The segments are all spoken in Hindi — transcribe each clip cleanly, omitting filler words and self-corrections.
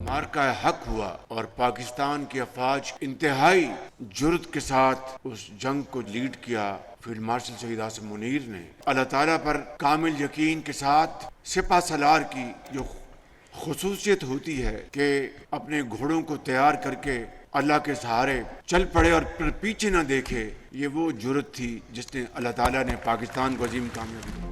मार्का हक हुआ और पाकिस्तान की अफवाज इंतहाई जुर्रत के साथ उस जंग को लीड किया। फील्ड मार्शल सईद आसिम मुनीर ने अल्लाह ताला पर कामिल यकीन के साथ सिपा सलार की जो खुसूसियत होती है कि अपने घोड़ों को तैयार करके अल्लाह के सहारे चल पड़े और फिर पीछे न देखे, ये वो जुर्रत थी जिसने अल्लाह ताला ने पाकिस्तान को अजीम कामयाबी दी।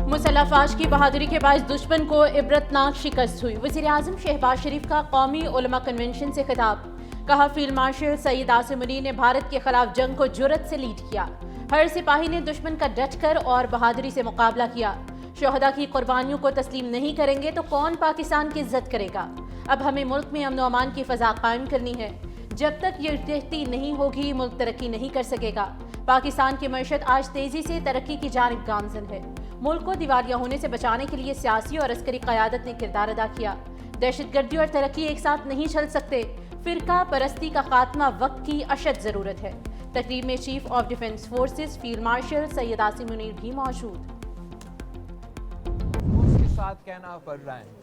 मुसल्लह अफवाज की बहादुरी के बाद दुश्मन को इबरतनाक शिकस्त हुई। वज़ीर आज़म शहबाज शरीफ का कौमी उलमा कन्वेंशन से खिताब। कहा, फील्ड मार्शल सईद आसिम मुनीर ने भारत के खिलाफ जंग को जुर्रत से लीड किया। हर सिपाही ने दुश्मन का डटकर और बहादुरी से मुकाबला किया। शोहदा की कुर्बानियों को तस्लीम नहीं करेंगे तो कौन पाकिस्तान की इज्जत करेगा। अब हमें मुल्क में अमन व अमान की फ़ज़ा कायम करनी है। जब तक ये रहती नहीं होगी मुल्क तरक्की नहीं कर सकेगा। पाकिस्तान की मईशत आज तेजी से तरक्की की जानिब गामजन है। मुल्क को दिवालिया होने से बचाने के लिए सियासी और अस्करी क़यादत ने किरदार अदा किया। दहशतगर्दी और तरक्की एक साथ नहीं चल सकते। फ़िरका परस्ती का खात्मा वक्त की अशद ज़रूरत है। तकरीब में chief of defence forces field marshal Syed Asim Munir भी मौजूद। उसके साथ कहना पड़ रहा है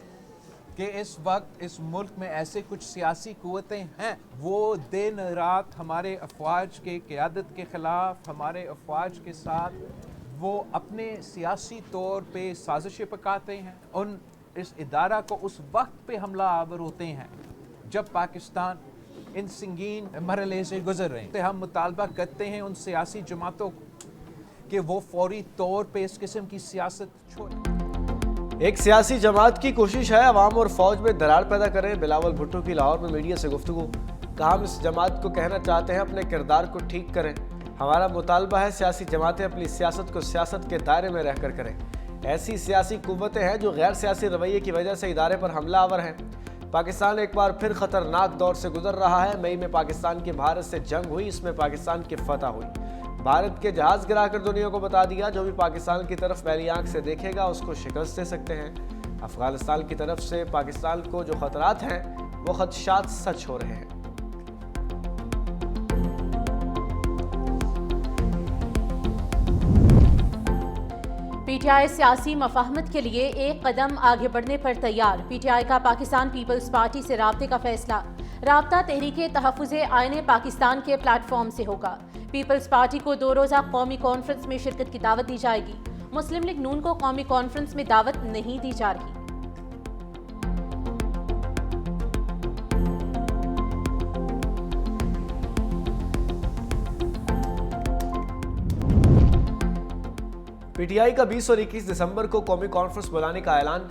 कि इस वक्त इस मुल्क में ऐसे कुछ सियासी कुव्वतें हैं, वो दिन रात हमारे अफवाज के क़यादत के ख़िलाफ़, हमारे अफवाज के साथ वो अपने सियासी तौर पे साजिशें पकाते हैं। उन इस इदारा को उस वक्त पे हमला आवर होते हैं जब पाकिस्तान इन संगीन मरहले से गुजर रहे हैं। हम मुतालबा करते हैं उन सियासी जमातों को कि वो फौरी तौर पे इस किस्म की सियासत छोड़ें। एक सियासी जमात की कोशिश है अवाम और फौज में दरार पैदा करें। बिलावल भुट्टो की लाहौर में मीडिया से गुफ्तगू। कहा, हम इस जमात को कहना चाहते हैं अपने किरदार को ठीक करें। हमारा मुतालबा है सियासी जमातें अपनी सियासत को सियासत के दायरे में रहकर करें। ऐसी सियासी कुव्वतें हैं जो गैर सियासी रवैये की वजह से इदारे पर हमला आवर हैं। पाकिस्तान एक बार फिर खतरनाक दौर से गुजर रहा है। मई में पाकिस्तान की भारत से जंग हुई, इसमें पाकिस्तान की फतह हुई। भारत के जहाज गिराकर दुनिया को बता दिया, जो भी पाकिस्तान की तरफ पहली आंख से देखेगा उसको शिकस्त दे सकते हैं। अफगानिस्तान की तरफ से पाकिस्तान को जो खतरात हैं वो खदशात सच हो रहे हैं। पीटीआई सियासी मफाहमत के लिए एक कदम आगे बढ़ने पर तैयार। पीटीआई का पाकिस्तान पीपल्स पार्टी से राब्ते का फैसला। राब्ता तहरीके तहफ़्फ़ुज़े आईने पाकिस्तान के प्लेटफॉर्म से होगा। पीपल्स पार्टी को 2 रोज़ा कौमी कॉन्फ्रेंस में शिरकत की दावत दी जाएगी। मुस्लिम लीग नून को कौमी कॉन्फ्रेंस में दावत नहीं दी जा रही। पीटीआई का 20 और 21 दिसंबर को कौमी कॉन्फ्रेंस बुलाने का ऐलान।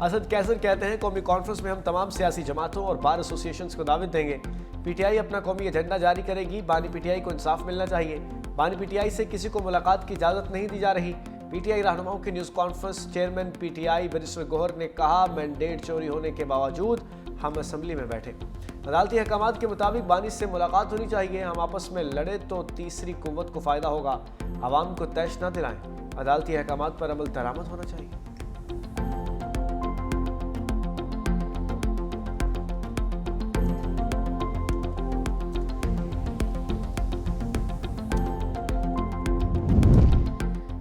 असद कैसर कहते हैं, कौमी कॉन्फ्रेंस में हम तमाम सियासी जमातों और बार एसोसिएशंस को दावत देंगे। पीटीआई अपना कौमी एजेंडा जारी करेगी। बानी पीटीआई को इंसाफ मिलना चाहिए। बानी पीटीआई से किसी को मुलाकात की इजाज़त नहीं दी जा रही। पीटीआई रहनुमाओं की news conference. Chairman PTI barrister Gohar ने कहा, मैंडेट चोरी होने के बावजूद हम असम्बली में बैठे। अदालती अहकामात के मुताबिक बानी से मुलाकात होनी चाहिए। हम आपस में लड़े तो तीसरी कुव्वत को फ़ायदा होगा। आवाम को तैश न दिलाएं। अदालती अहकामात पर अमल दरामद होना चाहिए।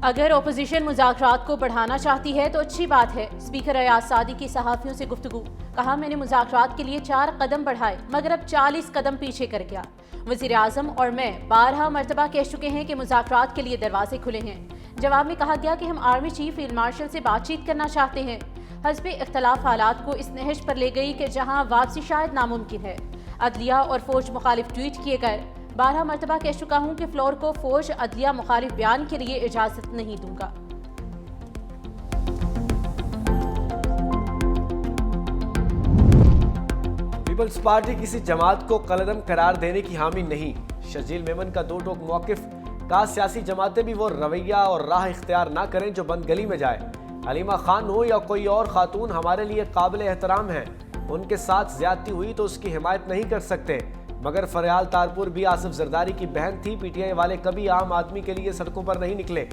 अगर ओपोजिशन मुज़ाकरात को बढ़ाना चाहती है तो अच्छी बात है। स्पीकर अयाज सादी की सहाफ़ियों से गुफ्तगू। कहा, मैंने मुज़ाकरात के लिए 4 कदम बढ़ाए मगर अब 40 कदम पीछे कर गया। वज़ीर आज़म और मैं 12 मरतबा कह चुके हैं कि मुज़ाकरात के लिए दरवाजे खुले हैं। जवाब में कहा गया कि हम आर्मी चीफ फील्ड मार्शल से बातचीत करना चाहते हैं। हस्बे इख्तलाफ हालात को इस नहज पर ले गई कि जहां वापसी शायद नामुमकिन है। अदलिया और फौज मुखालिफ ट्वीट किए गए। 12 मरतबा कह चुका हूं कि फ्लोर को फौज अदलिया मुखालिफ बयान के लिए इजाजत नहीं दूंगा। पीपल्स पार्टी किसी जमात को कलदम करार देने की हामी नहीं। शजील मेमन का 2 टोक मौकिफ। कहा, सियासी जमातें भी वो रवैया और राह इख्तियार ना करें जो बंद गली में जाए। हलीमा खान हो या कोई और खातून हमारे लिए काबिल एहतराम है। उनके साथ ज्यादती हुई तो उसकी हिमायत नहीं कर सकते। मगर फरियाल तारपुर भी आसिफ जरदारी की बहन थी। पीटीआई वाले कभी आम आदमी के लिए सड़कों पर नहीं निकले।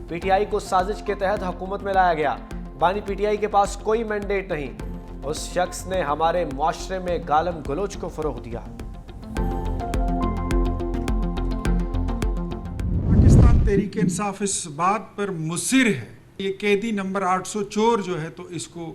पीटीआई को साजिश के तहत हुकूमत में लाया गया। बानी पीटीआई के पास कोई मैंडेट नहीं। उस शख्स ने हमारे मुआशरे में गालम गलोच को फरोग दिया। पाकिस्तान तहरीक इंसाफ इस बात पर मुसिर है, ये कैदी नंबर 800 चोर जो है तो इसको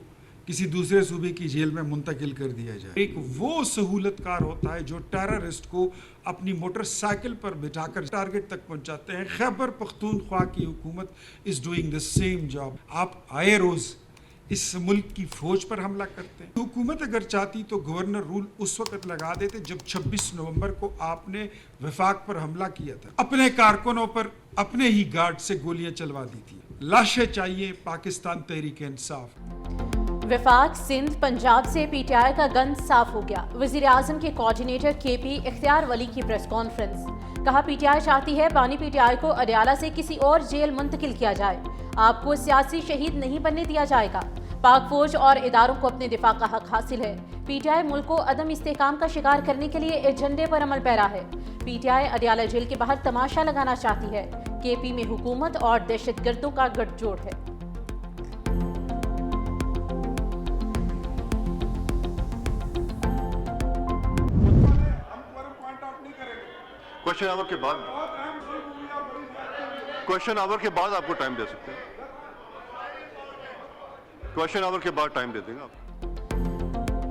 किसी दूसरे सूबे की जेल में मुंतकिल कर दिया जाए। एक वो सहूलतकार होता है जो टेररिस्ट को अपनी मोटरसाइकिल पर बिठाकर टारगेट तक पहुंचाते हैं। खैबर पख्तूनख्वा की हुकूमत is doing the same job. आप आए रोज इस मुल्क की फौज पर हमला करते हैं। हुकूमत अगर चाहती तो गवर्नर रूल उस वक्त लगा देते जब 26 नवंबर को आपने वफाक पर हमला किया था। अपने कारकुनों पर अपने ही गार्ड से गोलियां चलवा दी थी। लाशें चाहिए पाकिस्तान तहरीक इंसाफ। वफाक, सिंध, पंजाब से पीटीआई का गंद साफ हो गया। वजीर आजम के कोऑर्डिनेटर केपी इख्तियार वली की प्रेस कॉन्फ्रेंस। कहा, पीटीआई चाहती है बानी पीटीआई को अडयाला से किसी और जेल मुंतकिल किया जाए। आपको सियासी शहीद नहीं बनने दिया जाएगा। पाक फौज और इदारों को अपने दिफा का हक हासिल है। पीटीआई मुल्क को अदम इस्तेहकाम का शिकार करने के लिए एजेंडे पर अमल पैरा है। पीटीआई अडयाला जेल के बाहर तमाशा लगाना चाहती है। केपी में हुकूमत और दहशतगर्दों का गठजोड़ है। क्वेश्चन आवर के बाद आपको टाइम दे सकते हैं। क्वेश्चन आवर के बाद टाइम दे देंगे आप।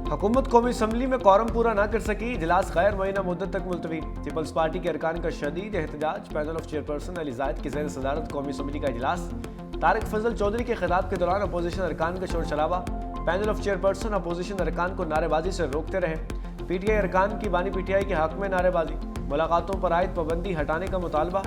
हुकूमत कौमी असम्बली में कौरम पूरा ना कर सकी, इजलास गैर मुअय्यना मुद्दत तक मुलतवी। पीपल्स पार्टी के अरकान का शदीद एहतजाज। पैनल ऑफ चेयरपर्सन अली जायद की ज़ेर सदारत कौमी असम्बली का इजलास। तारिक फजल चौधरी के खिताब के दौरान अपोजिशन अरकान का शोर शराबा। पैनल ऑफ चेयरपर्सन अपोजिशन अरकान को नारेबाजी से रोकते रहे। पीटीआई अरकान की बानी पीटीआई के हक में नारेबाजी। मुलाकातों पर आयद पाबंदी हटाने का मुतालबा।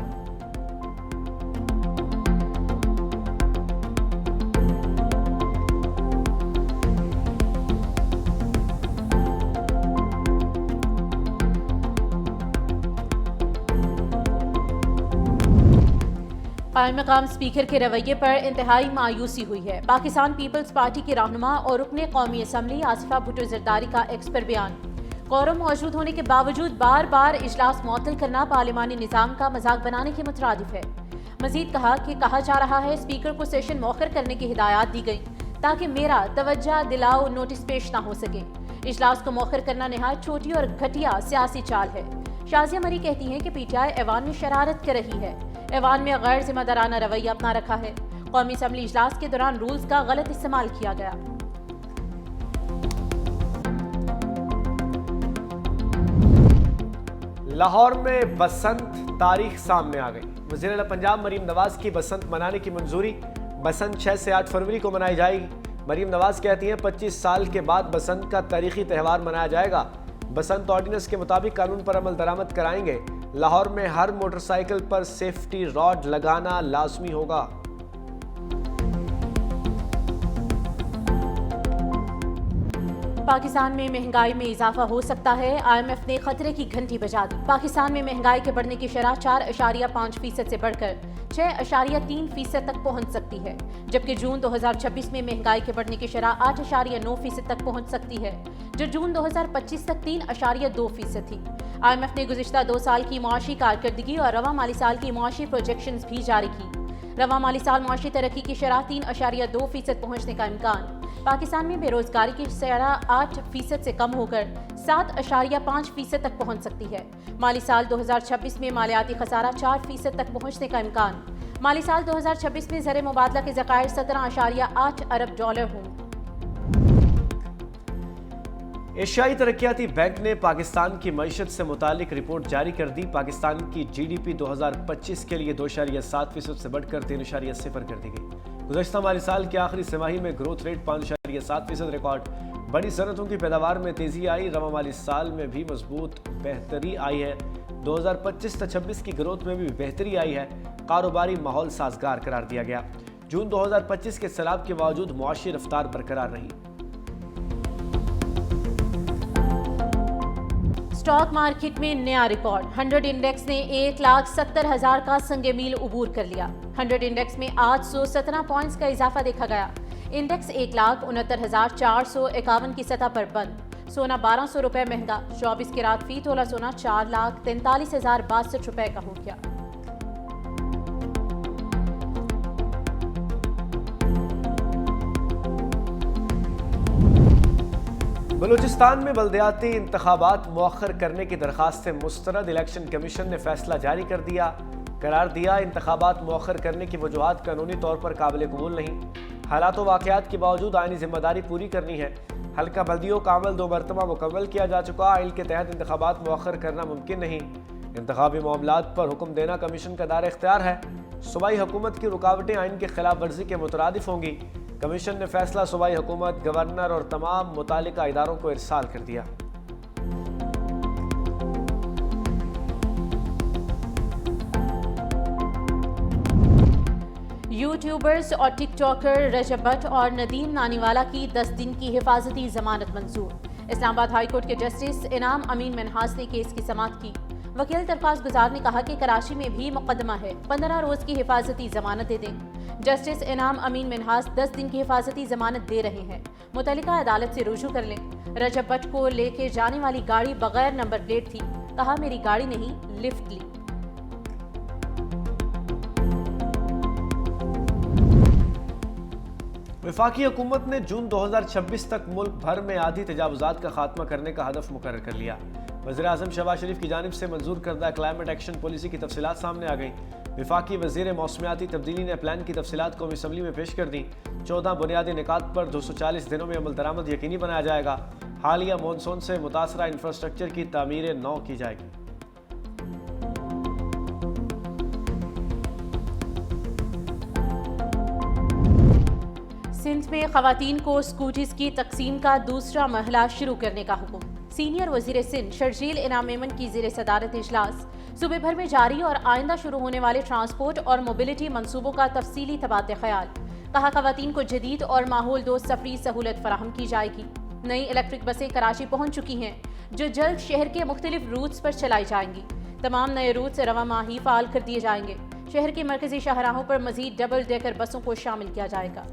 कायम मकाम स्पीकर के रवैये पर इंतहाई मायूसी हुई है। पाकिस्तान पीपल्स पार्टी के रहनुमा और रुकने कौमी असम्बली आसिफा भुट्टो जरदारी का एक्स पर बयान। कोरम मौजूद होने के बावजूद बार बार इजलास मुअत्तल करना पार्लिमानी निज़ाम का मजाक बनाने के मुतरादिफ है। मजीद कहा कि कहा जा रहा है स्पीकर को सेशन मौखर करने की हिदायत दी गई ताकि मेरा तवज्जो दिलाओ नोटिस पेश ना हो सके। इजलास को मौखर करना नहायत छोटी और घटिया सियासी चाल है। शाजिया मरी कहती हैं कि पीटीआई ऐवान में शरारत कर रही है। ऐवान में गैर जिम्मेदाराना रवैया अपना रखा है। कौमी असम्बली इजलास के दौरान रूल्स का गलत इस्तेमाल किया गया। लाहौर में बसंत तारीख सामने आ गई। वज़ीर आला पंजाब मरीम नवाज की बसंत मनाने की मंजूरी। बसंत 6 से 8 फरवरी को मनाई जाएगी। मरीम नवाज कहती हैं 25 साल के बाद बसंत का तारीखी त्यौहार मनाया जाएगा। बसंत ऑर्डिनेंस के मुताबिक कानून पर अमल दरामद कराएंगे। लाहौर में हर मोटरसाइकिल पर सेफ्टी रॉड लगाना लाजमी होगा। पाकिस्तान में महंगाई में इजाफा हो सकता है। IMF ने खतरे की घंटी बजा दी। पाकिस्तान में महंगाई के बढ़ने की शरह 4.5% से बढ़कर 6.3% तक पहुंच सकती है, जबकि जून 2026 में महंगाई के बढ़ने की शरह 8.9% तक पहुंच सकती है, जो जून 2025 तक 3.2% थी। IMF ने गुज़िश्ता 2 साल की मुआशी कारकर्दगी और रवा माली साल की मुआशी प्रोजेक्शंस भी जारी की। रवा माली साल मुआशी तरक्की की शरह 3.2% पहुंचने का इम्कान। पाकिस्तान में बेरोजगारी की शरह 8% से कम होकर 7.5% तक पहुंच सकती है। माली साल 2026 में मालियाती खसारा 4% तक पहुंचने का इम्कान। माली साल 2026 में ज़र मुबादला के ज़खायर 17.8 अरब डॉलर होंगे। एशियाई तरक्याती बैंक ने पाकिस्तान की मईशत से मुतालिक रिपोर्ट जारी कर दी। पाकिस्तान की GDP 2025 के लिए 2.7% से बढ़कर 3.0 कर दी गई। गुज़श्ता माली साल के आखिरी तिमाही में ग्रोथ रेट 5.7% रिकॉर्ड। बड़ी सनतों की पैदावार में तेजी आई। रवा माली साल में भी मजबूत बेहतरी आई है। 2025-26 की ग्रोथ में भी बेहतरी आई है। कारोबारी माहौल साजगार करार दिया गया। जून 2025 के सैलाब के बावजूद मुआशी रफ्तार बरकरार रही। स्टॉक मार्केट में नया रिकॉर्ड। 100 इंडेक्स ने 1,70,000 का संगे मील उबूर कर लिया। 100 इंडेक्स में 817 पॉइंट्स का इजाफा देखा गया। इंडेक्स 1,69,451 की सतह पर बंद। सोना 1200 रुपए महंगा। 24 के रात फी तोला सोना 4,43,062 रुपए का हो गया। बलूचिस्तान में बल्दियाती इंतखाबात मुअख्खर करने की दरखास्त से मुस्तरद इलेक्शन कमीशन ने फैसला जारी कर दिया। करार दिया इंतखाबात मुअख्खर करने की वजूहात कानूनी तौर पर काबिल कबूल नहीं। हालात व वाक़यात के बावजूद आईनी जिम्मेदारी पूरी करनी है। हल्का बल्दियों का अमल 2 मरतबा मुकम्मल किया जा चुका। आइन के तहत इंतखाबात मुअख्खर करना मुमकिन नहीं। इंतखाबी मामलात पर हुक्म देना कमीशन का दायरा इख्तियार है। सूबाई हुकूमत की रुकावटें आइन की खिलाफ वर्जी के मुतरादिफ होंगी। कमीशन ने फैसला सूबाई हुकूमत, गवर्नर और तमाम मुतालिका इदारों को इरसाल कर दिया। यूट्यूबर्स और टिकटॉकर रजब भट्ट और नदीम नानीवाला की 10 दिन की हिफाजती जमानत मंजूर। इस्लामाबाद हाई कोर्ट के जस्टिस इनाम अमीन मिन्हास ने केस की समाअत की। वकील दरख्वास्त गुजार ने कहा कि कराची में भी मुकदमा है, 15 रोज की हिफाजती जमानत दे दें। जस्टिस इनाम अमीन मिन्हास 10 दिन की हिफाजती जमानत दे रहे हैं, मुतल्लिका अदालत से रुजू कर लें। रजब भट्ट को लेके जाने वाली गाड़ी बगैर नंबर प्लेट थी, कहा मेरी गाड़ी नहीं, लिफ्ट ली। वफाकी हुकूमत ने जून 2026 तक मुल्क भर में आधी तजावुजात का खात्मा करने का हदफ मुकर्रर कर लिया। वज़ीर-ए-आज़म शहबाज शरीफ की जानिब से मंजूर करदा क्लाइमेट एक्शन पॉलिसी की तफसीलात सामने आ गई। वफाकी वज़ीर मौसमियाती तब्दीली ने प्लान की तफसीलात कौमी असम्बली में पेश कर दी। 14 बुनियादी निकात पर 240 दिनों में अमल दरामद यकीनी बनाया जाएगा। हालिया मानसून से मुतासरा इंफ्रास्ट्रक्चर की तामीर नौ की जाएगी। सिंध में खवातीन को स्कूटीज की तकसीम का दूसरा मरहला शुरू करने का हुक्म। सीनियर वजीर सिंध शर्जील इनाम मेमन की ज़ेर सदारत इजलास सूबे भर में जारी और आइंदा शुरू होने वाले ट्रांसपोर्ट और मोबिलिटी मंसूबों का तफसीली तबादला ख्याल। कहा खवातीन को जदीद और माहौल दोस्त सफरी सहूलत फराहम की जाएगी। नई इलेक्ट्रिक बसें कराची पहुंच चुकी हैं, जो जल्द शहर के मुख्तलिफ रूट्स पर चलाई जाएंगी। तमाम नए रूट्स रवा माह ही फाल कर दिए जाएंगे। शहर के मरकजी शाहराहों पर मजीद डबल डेकर बसों को शामिल किया जाएगा।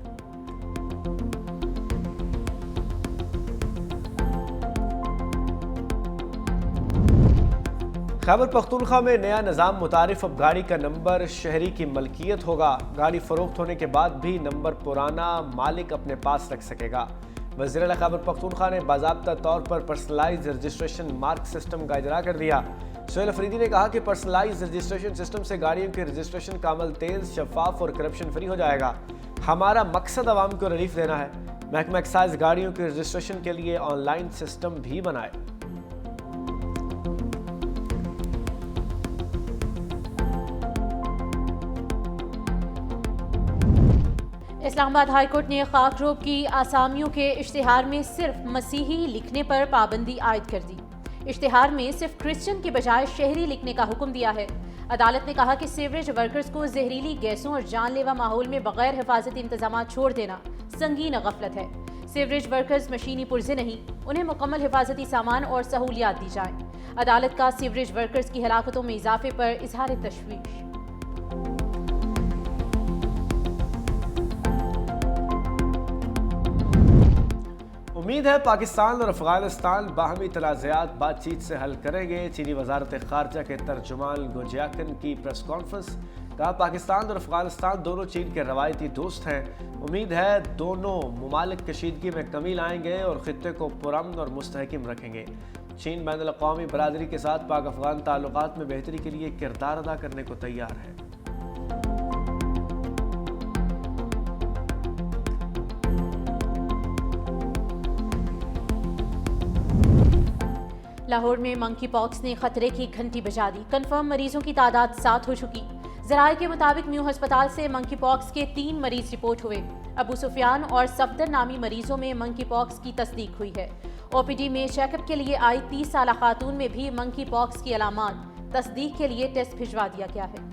खैबर पख्तूनख्वा में नया निज़ाम मुतारिफ, अब गाड़ी का नंबर शहरी की मलकियत होगा। गाड़ी फरोख्त होने के बाद भी नंबर पुराना मालिक अपने पास रख सकेगा। वज़ीर आला खैबर पख्तूनख्वा ने बाज़ाब्ता तौर पर पर्सनलाइज रजिस्ट्रेशन मार्क सिस्टम का इजरा कर दिया। सोहेल अफरीदी ने कहा कि पर्सनलाइज रजिस्ट्रेशन सिस्टम से गाड़ियों के रजिस्ट्रेशन का अमल तेज, शफाफ और करप्शन फ्री हो जाएगा। हमारा मकसद आवाम को रिलीफ देना है। महकमा एक्साइज गाड़ियों के रजिस्ट्रेशन के लिए ऑनलाइन सिस्टम भी बनाए। इस्लामाबाद हाई कोर्ट ने खाकरोब की आसामियों के इश्तिहार में सिर्फ मसीही लिखने पर पाबंदी आयद कर दी। इश्तिहार में सिर्फ क्रिश्चियन के बजाय शहरी लिखने का हुक्म दिया है। अदालत ने कहा कि सीवरेज वर्कर्स को जहरीली गैसों और जानलेवा माहौल में बगैर हिफाजती इंतजाम छोड़ देना संगीन गफलत है। सीवरेज वर्कर्स मशीनी पुर्जे नहीं, उन्हें मुकम्मल हिफाजती सामान और सहूलियात दी जाए। अदालत का सीवरेज वर्कर्स की हलाकतों में इजाफे पर इजहार तशवीश। उम्मीद है पाकिस्तान और अफगानिस्तान बाहमी तनाज़ात बातचीत से हल करेंगे। चीनी वजारत खारजा के तर्जुमान गोजियाकन की प्रेस कॉन्फ्रेंस। कहा पाकिस्तान और अफगानिस्तान दोनों चीन के रवायती दोस्त हैं। उम्मीद है दोनों ममालिक कशीदगी में कमी लाएंगे और खित्ते को पुरअमन और मुस्तहकिम रखेंगे। चीन बैनुल-अक़वामी बरादरी के साथ पाक अफगान ताल्लुकात में बेहतरी के लिए किरदार अदा करने को तैयार है। लाहौर में मंकी पॉक्स ने खतरे की घंटी बजा दी। कंफर्म मरीजों की तादाद 7 हो चुकी। ज़राए के मुताबिक न्यू अस्पताल से मंकी पॉक्स के 3 मरीज रिपोर्ट हुए। अबू सुफियान और सफदर नामी मरीजों में मंकी पॉक्स की तस्दीक हुई है। ओपीडी में चेकअप के लिए आई 30 साला खातून में भी मंकी पॉक्स की अलामात। तस्दीक के लिए टेस्ट भिजवा दिया गया है।